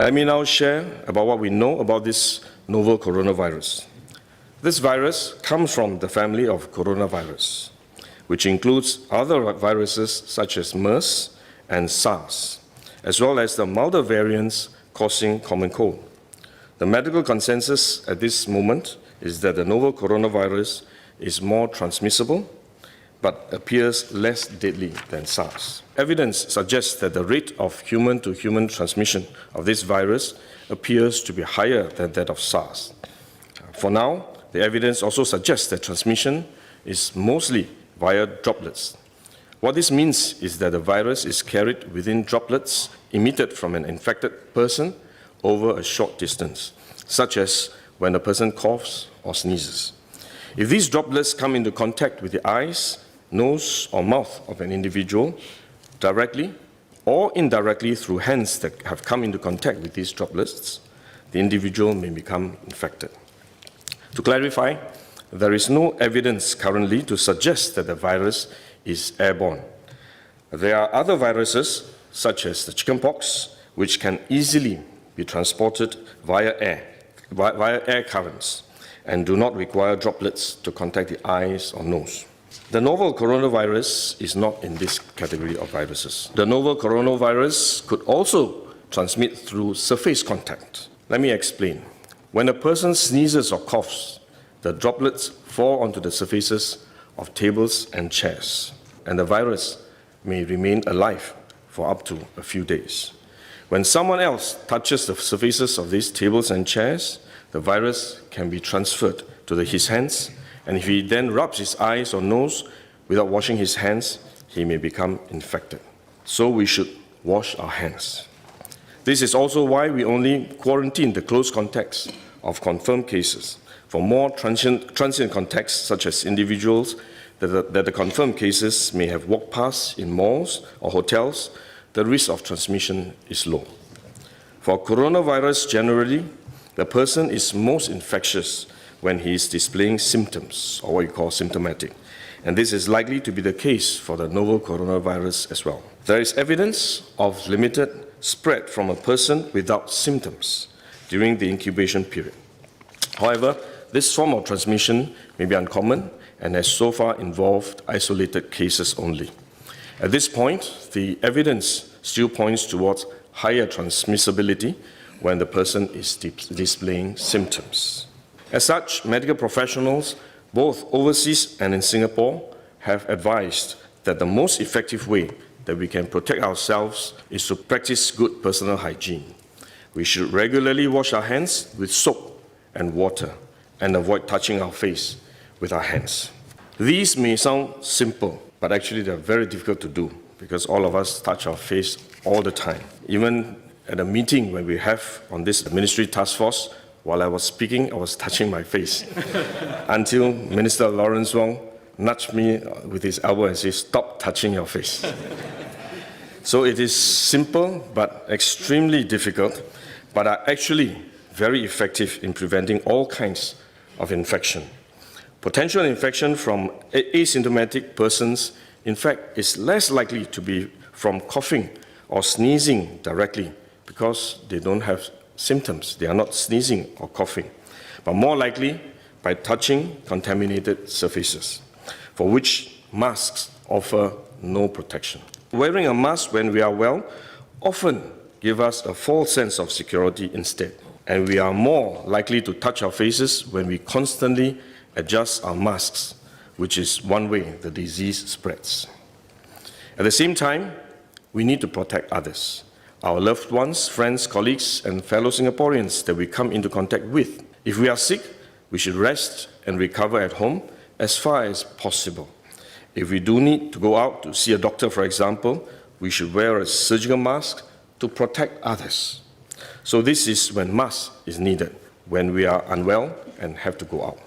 Let me now share about what we know about this novel coronavirus. This virus comes from the family of coronavirus, which includes other viruses such as MERS and SARS, as well as the milder variants causing common cold. The medical consensus at this moment is that the novel coronavirus is more transmissible, but appears less deadly than SARS. Evidence suggests that the rate of human-to-human transmission of this virus appears to be higher than that of SARS. For now, the evidence also suggests that transmission is mostly via droplets. What this means is that the virus is carried within droplets emitted from an infected person over a short distance, such as when a person coughs or sneezes. If these droplets come into contact with the eyes, nose, or mouth of an individual, directly or indirectly through hands that have come into contact with these droplets, the individual may become infected. To clarify, there is no evidence currently to suggest that the virus is airborne. There are other viruses, such as the chickenpox, which can easily be transported via air currents and do not require droplets to contact the eyes or nose. The novel coronavirus is not in this category of viruses. The novel coronavirus could also transmit through surface contact. Let me explain. When a person sneezes or coughs, the droplets fall onto the surfaces of tables and chairs, and the virus may remain alive for up to a few days. When someone else touches the surfaces of these tables and chairs, the virus can be transferred to his hands, and if he then rubs his eyes or nose without washing his hands, he may become infected. So we should wash our hands. This is also why we only quarantine the close contacts of confirmed cases. For more transient contacts, such as individuals that the confirmed cases may have walked past in malls or hotels, the risk of transmission is low. For coronavirus generally, the person is most infectious when he is displaying symptoms, or what you call symptomatic. And this is likely to be the case for the novel coronavirus as well. There is evidence of limited spread from a person without symptoms during the incubation period. However, this form of transmission may be uncommon and has so far involved isolated cases only. At this point, the evidence still points towards higher transmissibility when the person is displaying symptoms. As such, medical professionals, both overseas and in Singapore, have advised that the most effective way that we can protect ourselves is to practice good personal hygiene. We should regularly wash our hands with soap and water and avoid touching our face with our hands. These may sound simple, but actually they're very difficult to do because all of us touch our face all the time. Even at a meeting when we have on this ministry task force, while I was speaking, I was touching my face until Minister Lawrence Wong nudged me with his elbow and said, "Stop touching your face." So it is simple but extremely difficult, but are actually very effective in preventing all kinds of infection. Potential infection from asymptomatic persons, in fact, is less likely to be from coughing or sneezing directly because they don't have symptoms. They are not sneezing or coughing, but more likely by touching contaminated surfaces, for which masks offer no protection. Wearing a mask when we are well often gives us a false sense of security instead, and we are more likely to touch our faces when we constantly adjust our masks, which is one way the disease spreads. At the same time, we need to protect others, our loved ones, friends, colleagues, and fellow Singaporeans that we come into contact with. If we are sick, we should rest and recover at home as far as possible. If we do need to go out to see a doctor, for example, we should wear a surgical mask to protect others. So this is when mask is needed, when we are unwell and have to go out.